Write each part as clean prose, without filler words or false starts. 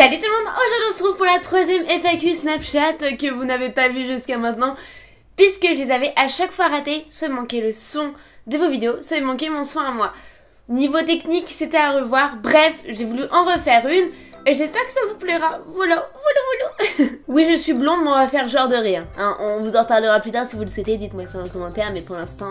Salut tout le monde, aujourd'hui on se retrouve pour la troisième FAQ Snapchat que vous n'avez pas vu jusqu'à maintenant, puisque je les avais à chaque fois ratés, soit manqué le son de vos vidéos, soit manqué mon son à moi. Niveau technique, c'était à revoir, bref, j'ai voulu en refaire une, et j'espère que ça vous plaira, voilà. Oui, je suis blonde, mais on va faire genre de rien, hein. On vous en reparlera plus tard si vous le souhaitez, dites-moi ça en commentaire, mais pour l'instant...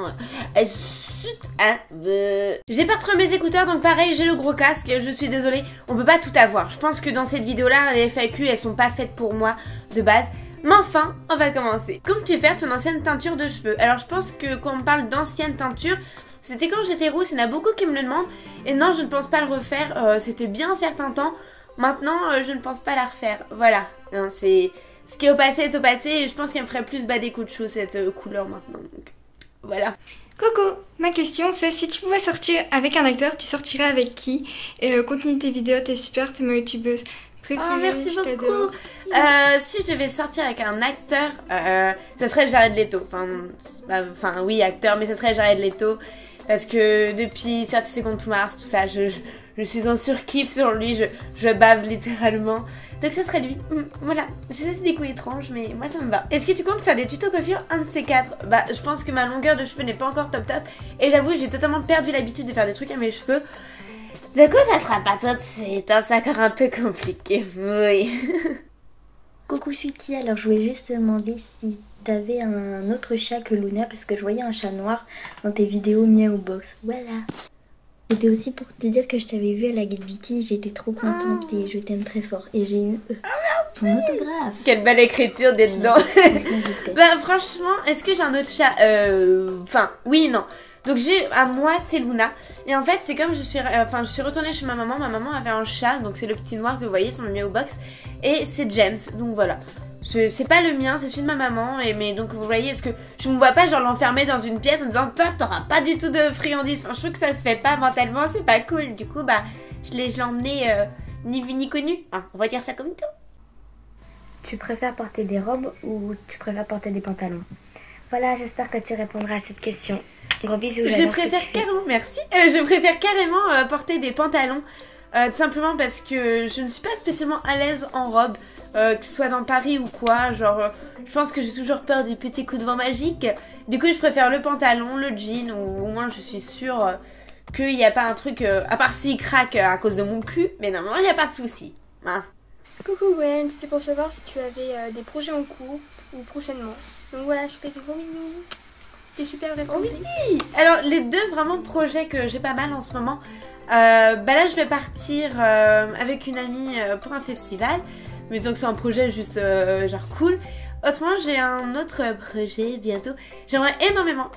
J'ai pas retrouvé mes écouteurs, donc pareil, j'ai le gros casque, je suis désolée, on peut pas tout avoir. Je pense que dans cette vidéo là, les FAQ elles sont pas faites pour moi de base. Mais enfin, on va commencer. Comment tu veux faire ton ancienne teinture de cheveux? Alors je pense que quand on parle d'ancienne teinture, c'était quand j'étais rousse, il y en a beaucoup qui me le demandent. Et non, je ne pense pas le refaire, c'était bien un certain temps. Maintenant, je ne pense pas la refaire, voilà. Hein, c'est... Ce qui est au passé et je pense qu'elle me ferait plus bas des coups de chaud cette couleur maintenant, donc voilà. Coucou, ma question c'est si tu pouvais sortir avec un acteur, tu sortirais avec qui? Continue tes vidéos, t'es super, t'es ma youtubeuse préférée. Oh merci beaucoup. Si je devais sortir avec un acteur, ça serait Jared Leto. Enfin oui acteur, mais ça serait Jared Leto. Parce que depuis 30 secondes to Mars, tout ça, je suis en surkiff sur lui, je bave littéralement. Donc ça serait lui, voilà. Je sais c'est des coups étranges, mais moi ça me va. Est-ce que tu comptes faire des tutos coiffure? Un de ces quatre? Bah je pense que ma longueur de cheveux n'est pas encore top. Et j'avoue j'ai totalement perdu l'habitude de faire des trucs à mes cheveux. Du coup ça sera pas tout de suite, hein, c'est encore un peu compliqué, oui. Coucou Sweetie, alors je voulais juste te demander si t'avais un autre chat que Luna, parce que je voyais un chat noir dans tes vidéos Miaou Box, voilà. C'était aussi pour te dire que je t'avais vu à la Get Beauty, j'étais trop contente et je t'aime très fort. Et j'ai eu ton autographe. Quelle belle écriture d'être dedans. Bah franchement, est-ce que j'ai un autre chat? Enfin, oui, non. Donc à moi c'est Luna. Et en fait c'est comme je suis retournée chez ma maman avait un chat, donc c'est le petit noir que vous voyez sur le Miaou Box. Et c'est James, donc voilà. C'est pas le mien, c'est celui de ma maman. Mais donc vous voyez, est-ce que je me vois pas genre l'enfermer dans une pièce en disant toi t'auras pas du tout de friandises. Enfin je trouve que ça se fait pas mentalement, c'est pas cool. Du coup bah je l'ai emmené ni vu ni connu, hein, on va dire ça comme tout. Tu préfères porter des robes ou tu préfères porter des pantalons? Voilà, j'espère que tu répondras à cette question. Gros bisous. Je préfère carrément, merci. Je préfère carrément porter des pantalons. Tout simplement parce que je ne suis pas spécialement à l'aise en robe, que ce soit dans Paris ou quoi, genre je pense que j'ai toujours peur du petit coup de vent magique. Du coup je préfère le pantalon, le jean, ou au moins je suis sûre qu'il n'y a pas un truc, à part s'il craque à cause de mon cul, mais normalement il n'y a pas de souci. Hein. Coucou Gwen, c'était pour savoir si tu avais des projets en cours ou prochainement. Donc voilà, je fais des gros mignons. T'es super responsable. Oui. Alors les deux vraiment projets que j'ai pas mal en ce moment. Bah là je vais partir avec une amie pour un festival. Mais donc c'est un projet juste genre cool. Autrement j'ai un autre projet bientôt. J'aimerais énormément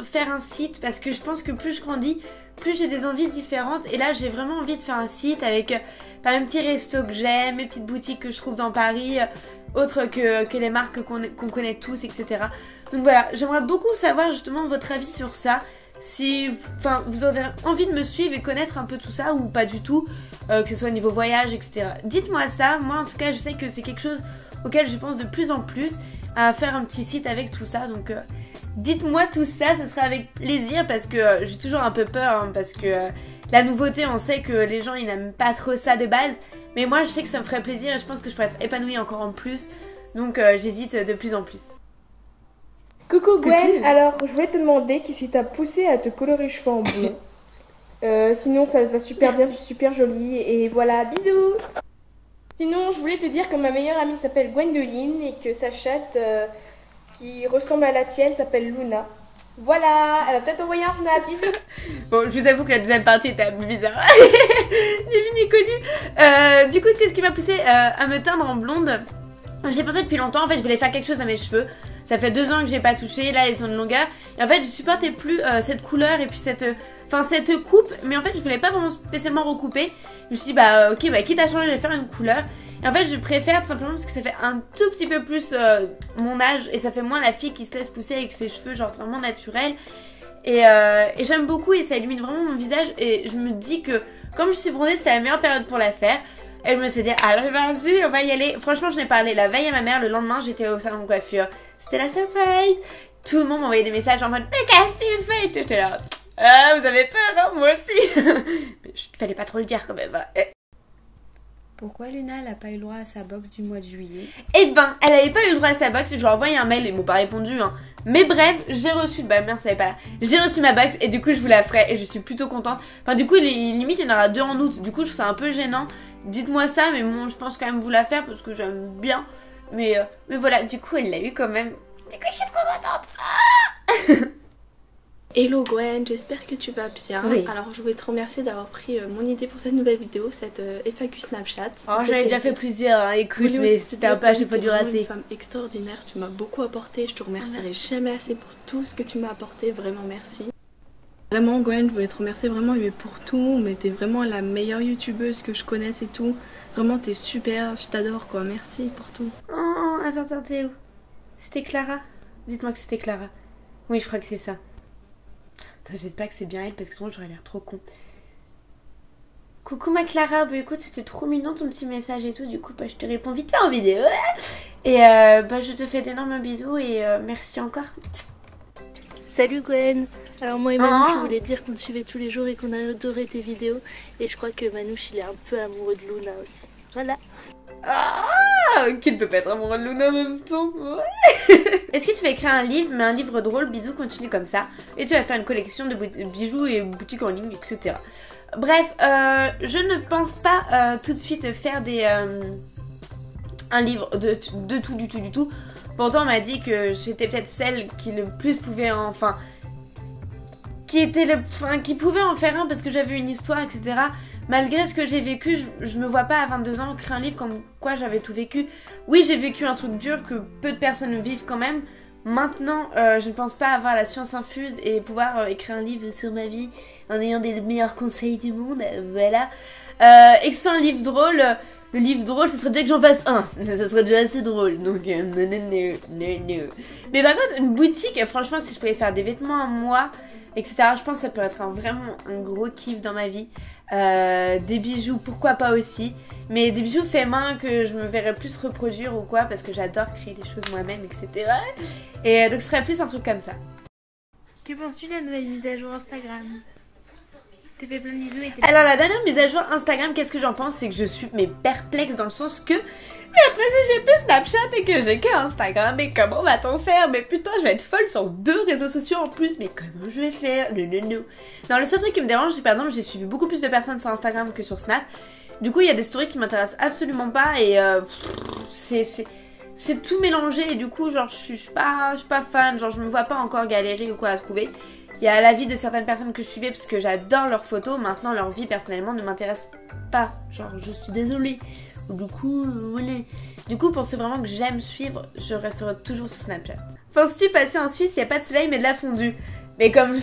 faire un site, parce que je pense que plus je grandis, plus j'ai des envies différentes. Et là j'ai vraiment envie de faire un site avec mes petits restos que j'aime, mes petites boutiques que je trouve dans Paris, autres que les marques qu'on connaît tous, etc. Donc voilà, j'aimerais beaucoup savoir justement votre avis sur ça. Si vous avez envie de me suivre et connaître un peu tout ça ou pas du tout, que ce soit au niveau voyage, etc. Dites-moi ça. Moi en tout cas je sais que c'est quelque chose auquel je pense de plus en plus, à faire un petit site avec tout ça. Donc dites-moi tout ça, ça sera avec plaisir, parce que j'ai toujours un peu peur, hein, parce que la nouveauté, on sait que les gens ils n'aiment pas trop ça de base. Mais moi je sais que ça me ferait plaisir et je pense que je pourrais être épanouie encore en plus. Donc j'hésite de plus en plus. Coucou Gwen, alors je voulais te demander qu'est-ce qui t'a poussé à te colorer les cheveux en blond. Sinon ça te va super bien, tu es super jolie et voilà, bisous. Sinon je voulais te dire que ma meilleure amie s'appelle Gwendoline et que sa chatte qui ressemble à la tienne s'appelle Luna. Voilà, elle va peut-être envoyer un snap, bisous. Bon, je vous avoue que la deuxième partie était un peu bizarre. Ni vu ni connu. Du coup, qu'est-ce qui m'a poussé à me teindre en blonde? Je l'ai pensé depuis longtemps, en fait je voulais faire quelque chose à mes cheveux. Ça fait 2 ans que j'ai pas touché, là ils sont de longueur. Et en fait je supportais plus cette couleur et puis cette coupe. Mais en fait je voulais pas vraiment spécialement recouper. Je me suis dit ok quitte à changer je vais faire une couleur. Et en fait je préfère tout simplement parce que ça fait un tout petit peu plus mon âge. Et ça fait moins la fille qui se laisse pousser avec ses cheveux genre vraiment naturels. Et j'aime beaucoup et ça illumine vraiment mon visage. Et je me dis que comme je suis bronzée c'était la meilleure période pour la faire. Et je me suis dit, allez vas-y, on va y aller. Franchement, je n'ai parlé la veille à ma mère, le lendemain, j'étais au salon de coiffure. C'était la surprise. Tout le monde m'envoyait des messages en mode, mais qu'est-ce que tu fais? J'étais là, ah, vous avez peur, non? Moi aussi. Mais fallait pas trop le dire quand même. Pourquoi Luna elle a pas eu le droit à sa box du mois de juillet? Eh ben, elle avait pas eu le droit à sa box, je lui ai envoyé un mail, ils m'ont pas répondu, hein. Mais bref, j'ai reçu, bah merde, ça n'est pas là. J'ai reçu ma box et du coup je vous la ferai et je suis plutôt contente. Enfin du coup, limite il y en aura 2 en août, du coup je trouve ça un peu gênant. Dites-moi ça, mais bon, je pense quand même vous la faire parce que j'aime bien. Mais voilà, du coup elle l'a eu quand même. Du coup je suis trop contente. Ah Hello Gwen, j'espère que tu vas bien. Oui. Alors je voulais te remercier d'avoir pris mon idée pour cette nouvelle vidéo, cette FAQ Snapchat. Oh, j'en ai déjà fait plusieurs, hein. Écoute, mais c'était un peu à chaque fois du raté. Une femme extraordinaire, tu m'as beaucoup apporté, je te remercierai jamais assez pour tout ce que tu m'as apporté, vraiment merci. Vraiment Gwen, je voulais te remercier vraiment mais pour tout, mais t'es vraiment la meilleure youtubeuse que je connaisse et tout. Vraiment t'es super, je t'adore quoi, merci pour tout. Oh, attends, t'es où? C'était Clara? Dites-moi que c'était Clara. Oui, je crois que c'est ça. J'espère que c'est bien elle parce que sinon j'aurais l'air trop con. Coucou ma Clara, bah écoute c'était trop mignon ton petit message et tout, du coup bah, je te réponds vite fait en vidéo. Et bah je te fais d'énormes bisous et merci encore. Salut Gwen. Alors moi et Manouche, je voulais dire qu'on te suivait tous les jours et qu'on adorait tes vidéos. Et je crois que Manouche il est un peu amoureux de Luna aussi. Voilà. Ah, qui ne peut pas être amoureux de Luna en même temps. Ouais. Est-ce que tu vas écrire un livre, mais un livre drôle, bisous, continue comme ça. Et tu vas faire une collection de bijoux et boutiques en ligne, etc. Bref, je ne pense pas tout de suite faire un livre de tout, du tout. Pourtant on m'a dit que j'étais peut-être celle qui le plus pouvait qui pouvait en faire un parce que j'avais une histoire, etc. Malgré ce que j'ai vécu, je me vois pas à 22 ans créer un livre comme quoi j'avais tout vécu. Oui, j'ai vécu un truc dur que peu de personnes vivent quand même. Maintenant, je ne pense pas avoir la science infuse et pouvoir écrire un livre sur ma vie en ayant des meilleurs conseils du monde. Voilà. Et que ce soit un livre drôle, le livre drôle, ce serait déjà que j'en fasse un. Ça serait déjà assez drôle. Donc, non. Mais par contre, une boutique, franchement, si je pouvais faire des vêtements à moi, etc., je pense que ça peut être vraiment un gros kiff dans ma vie. Des bijoux, pourquoi pas aussi. Mais des bijoux faits main que je me verrais plus reproduire ou quoi, parce que j'adore créer des choses moi-même, etc. Et donc ce serait plus un truc comme ça. Que penses-tu de la nouvelle mise à jour Instagram? T'as fait plein de bisous et t'es... Alors la dernière mise à jour Instagram, qu'est-ce que j'en pense? C'est que je suis perplexe dans le sens que... Mais après si j'ai plus Snapchat et que j'ai que Instagram, mais comment va-t-on faire? Mais putain, je vais être folle sur 2 réseaux sociaux en plus, mais comment je vais faire? Non, le seul truc qui me dérange, c'est par exemple, j'ai suivi beaucoup plus de personnes sur Instagram que sur Snap. Du coup, il y a des stories qui m'intéressent absolument pas et c'est tout mélangé et du coup, genre, je suis pas fan, genre, je me vois pas encore galérer ou quoi à trouver. Il y a la vie de certaines personnes que je suivais parce que j'adore leurs photos, maintenant leur vie personnellement ne m'intéresse pas, genre, je suis désolée. Du coup, voilà. Du coup, pour ceux vraiment que j'aime suivre, je resterai toujours sur Snapchat. Penses-tu passer en Suisse, il n'y a pas de soleil mais de la fondue? Mais comme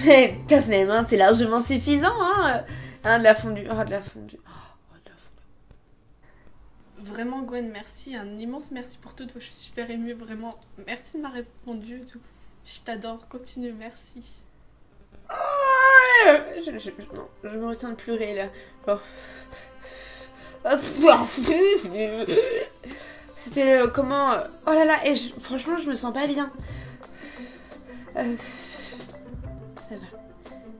personnellement, c'est largement suffisant, hein, de la fondue. Oh, de la fondue. Vraiment Gwen, merci, un immense merci pour tout, je suis super émue, vraiment. Merci de m'avoir répondu, tout. Je t'adore, continue, merci. Non, je me retiens de pleurer là. C'était comment... Oh là là, et franchement je me sens pas bien. Ça va.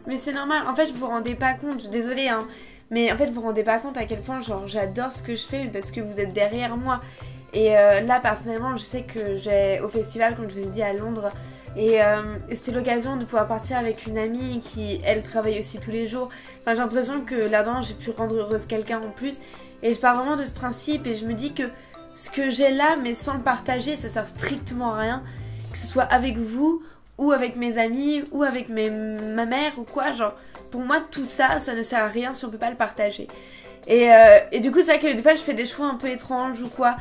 Mais c'est normal, en fait je vous rendez pas compte, désolée hein. Mais en fait vous vous rendez pas compte à quel point genre j'adore ce que je fais parce que vous êtes derrière moi. Et là personnellement je sais que j'ai au festival comme je vous ai dit à Londres. Et c'était l'occasion de pouvoir partir avec une amie qui elle travaille aussi tous les jours. Enfin j'ai l'impression que là-dedans j'ai pu rendre heureuse quelqu'un en plus. Et je pars vraiment de ce principe et je me dis que ce que j'ai là mais sans le partager ça sert strictement à rien. Que ce soit avec vous ou avec mes amis ou avec ma mère ou quoi, genre pour moi tout ça ne sert à rien si on peut pas le partager. Et du coup c'est vrai que des fois je fais des choix un peu étranges ou quoi,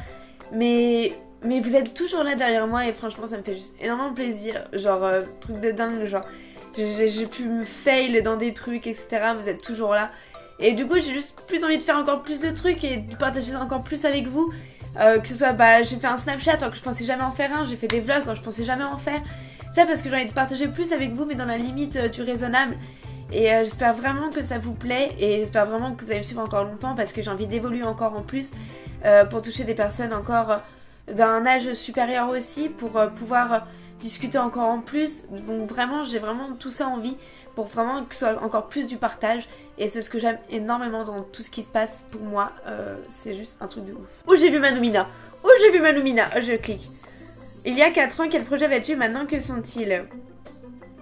mais vous êtes toujours là derrière moi et franchement ça me fait juste énormément plaisir, genre truc de dingue, genre j'ai pu me fail dans des trucs etc, vous êtes toujours là et du coup j'ai juste plus envie de faire encore plus de trucs et de partager ça encore plus avec vous, que ce soit j'ai fait un Snapchat alors que je pensais jamais en faire un, j'ai fait des vlogs quand je pensais jamais en faire. Ça parce que j'ai envie de partager plus avec vous mais dans la limite du raisonnable. Et j'espère vraiment que ça vous plaît et j'espère vraiment que vous allez me suivre encore longtemps parce que j'ai envie d'évoluer encore en plus pour toucher des personnes encore d'un âge supérieur aussi pour pouvoir discuter encore en plus. Donc vraiment j'ai vraiment tout ça envie pour vraiment que ce soit encore plus du partage. Et c'est ce que j'aime énormément dans tout ce qui se passe pour moi. C'est juste un truc de ouf. Oh, j'ai vu Manoumina. Oh, j'ai vu Manoumina. Oh, je clique. Il y a 4 ans, quel projet vas-tu maintenant? Que sont-ils?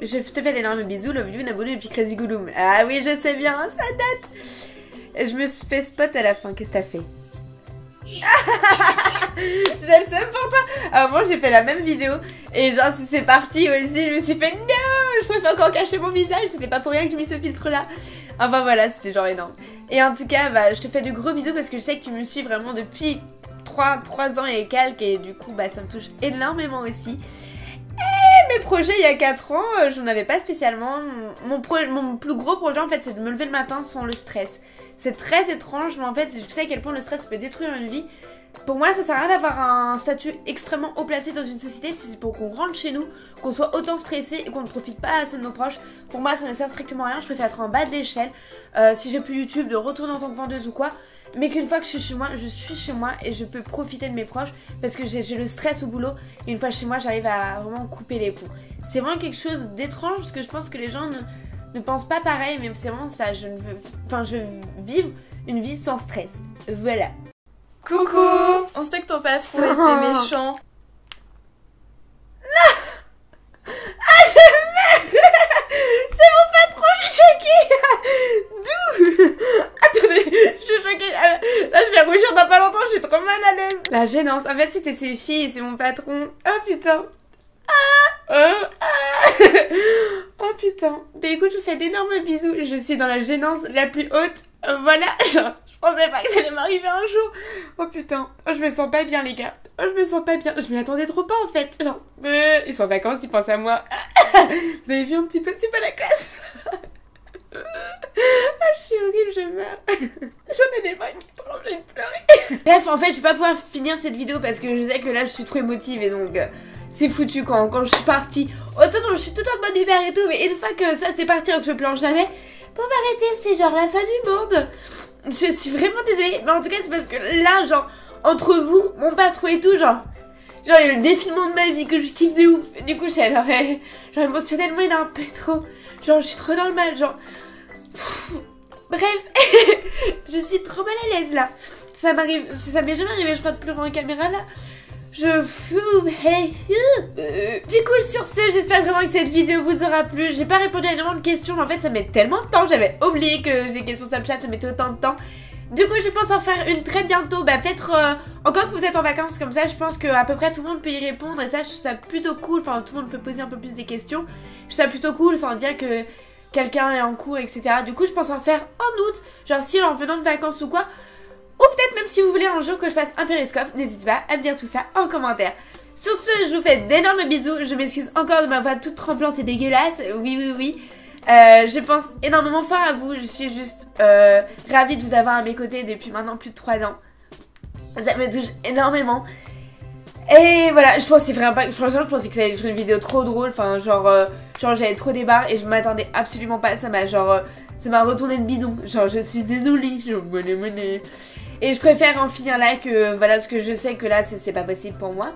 Je te fais d'énormes bisous. Love you, Naboulou et puis Crazy Gouloum. Ah oui, je sais bien, ça date. Je me suis fait spot à la fin. Qu'est-ce que t'as fait? J'ai le seum pour toi. Alors moi j'ai fait la même vidéo et genre si c'est parti aussi je me suis fait non, je préfère encore cacher mon visage, c'était pas pour rien que j'ai mis ce filtre là. Enfin voilà, c'était genre énorme. Et en tout cas bah je te fais de gros bisous parce que je sais que tu me suis vraiment depuis 3 ans et quelques et du coup bah ça me touche énormément aussi. Et mes projets il y a 4 ans, j'en avais pas spécialement. Mon plus gros projet en fait c'est de me lever le matin sans le stress. C'est très étrange, mais en fait, je sais à quel point le stress peut détruire une vie. Pour moi, ça sert à rien d'avoir un statut extrêmement haut placé dans une société si c'est pour qu'on rentre chez nous, qu'on soit autant stressé et qu'on ne profite pas assez de nos proches. Pour moi, ça ne sert strictement à rien. Je préfère être en bas de l'échelle. Si j'ai plus YouTube, de retourner en tant que vendeuse ou quoi. Mais qu'une fois que je suis chez moi et je peux profiter de mes proches parce que j'ai le stress au boulot. Et une fois chez moi, j'arrive à vraiment couper les ponts. C'est vraiment quelque chose d'étrange parce que je pense que les gens ne pense pas pareil, mais c'est vraiment ça, je veux vivre une vie sans stress. Voilà. Coucou! On sait que ton patron était méchant. Non! Ah, je meurs! C'est mon patron, je suis choquée! D'où? Attendez, je suis choquée. Là, je vais rougir dans pas longtemps, je suis trop mal à l'aise. La gênance. En fait, c'était ses filles, c'est mon patron. Oh putain. Oh putain. Bah écoute, je vous fais d'énormes bisous. Je suis dans la gênance la plus haute. Voilà. Genre, je pensais pas que ça allait m'arriver un jour. Oh putain. Oh, je me sens pas bien les gars. Oh, je me sens pas bien. Je m'y attendais trop pas en fait. Genre, ils sont en vacances, ils pensent à moi. Vous avez vu un petit peu, c'est pas la classe. Ah, je suis horrible, je meurs. J'en ai les mains qui tremblent, j'ai envie de pleurer. Bref, en fait, je vais pas pouvoir finir cette vidéo parce que je sais que là, je suis trop émotive et donc... c'est foutu quand je suis partie. Autant je suis tout en bonne humeur et tout, mais une fois que ça c'est parti et que je pleure jamais, pour m'arrêter, c'est genre la fin du monde. Je suis vraiment désolée, mais en tout cas c'est parce que là, genre, entre vous, mon patron et tout, genre il y a le défilement de ma vie que je kiffe de ouf. Et du coup, genre émotionnellement, il est un peu trop. Genre, je suis trop dans le mal, genre. Bref, je suis trop mal à l'aise là. Ça m'arrive, ça m'est jamais arrivé, je crois, de pleurer en caméra là. Je fous, hey. Du coup, sur ce, j'espère vraiment que cette vidéo vous aura plu. J'ai pas répondu à énormément de questions, mais en fait, ça met tellement de temps. J'avais oublié que j'ai questions Snapchat, ça mettait autant de temps. Du coup, je pense en faire une très bientôt. Bah, peut-être, encore que vous êtes en vacances comme ça, je pense qu'à peu près tout le monde peut y répondre. Et ça, je trouve ça plutôt cool. Enfin, tout le monde peut poser un peu plus des questions. Je trouve ça plutôt cool sans dire que quelqu'un est en cours, etc. Du coup, je pense en faire en août. Genre, si en venant de vacances ou quoi. Ou peut-être même si vous voulez un jour que je fasse un périscope, n'hésitez pas à me dire tout ça en commentaire. Sur ce, je vous fais d'énormes bisous. Je m'excuse encore de ma voix toute tremblante et dégueulasse. Oui. Je pense énormément fort à vous. Je suis juste ravie de vous avoir à mes côtés depuis maintenant plus de 3 ans. Ça me touche énormément. Et voilà, je pensais vraiment pas... Franchement, je pensais que ça allait être une vidéo trop drôle. Enfin, genre j'avais trop des barres et je m'attendais absolument pas. Ça m'a ça m'a retourné le bidon. Genre, je suis désolée. Et je préfère en finir là que... Voilà, parce que je sais que là, c'est pas possible pour moi.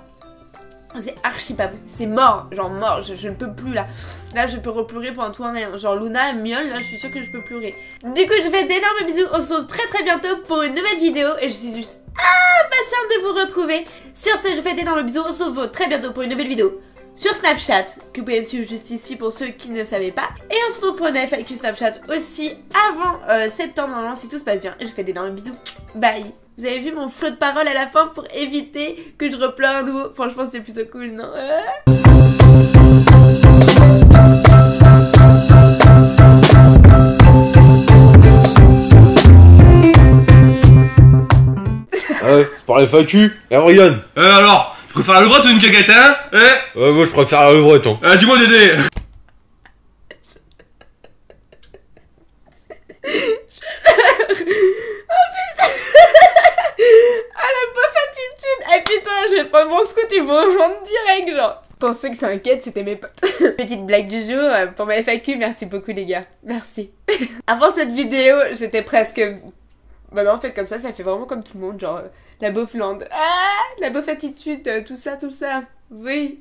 C'est archi pas possible. C'est mort. Genre mort. Je ne peux plus là. Là, je peux repleurer pendant tout un rien. Genre Luna miaule. Là, je suis sûre que je peux pleurer. Du coup, je vous fais d'énormes bisous. On se retrouve très très bientôt pour une nouvelle vidéo. Et je suis juste impatiente de vous retrouver. Sur ce, je vous fais d'énormes bisous. On se retrouve très bientôt pour une nouvelle vidéo sur Snapchat, que vous pouvez me suivre juste ici pour ceux qui ne savaient pas. Et on se retrouve pour une FAQ Snapchat aussi avant septembre, normalement, si tout se passe bien. Et je vous fais d'énormes bisous. Bye. Vous avez vu mon flot de paroles à la fin pour éviter que je repleure à nouveau. Franchement, c'était plutôt cool, non? Ah ouais, c'est par la FAQ. Eh, Ryan. Alors, tu préfères la levrette ou une caquette, hein? Moi je préfère la levrette, hein. Dis-moi, Dédé. Eh putain, je vais prendre mon scout et vous rejoindre direct, genre. Pour ceux qui s'inquiètent, c'était mes potes. Petite blague du jour pour ma FAQ, merci beaucoup les gars. Merci. Avant cette vidéo, j'étais presque... Bah non, en fait comme ça fait vraiment comme tout le monde, genre la beauflande. Ah, la beauf attitude, tout ça. Oui.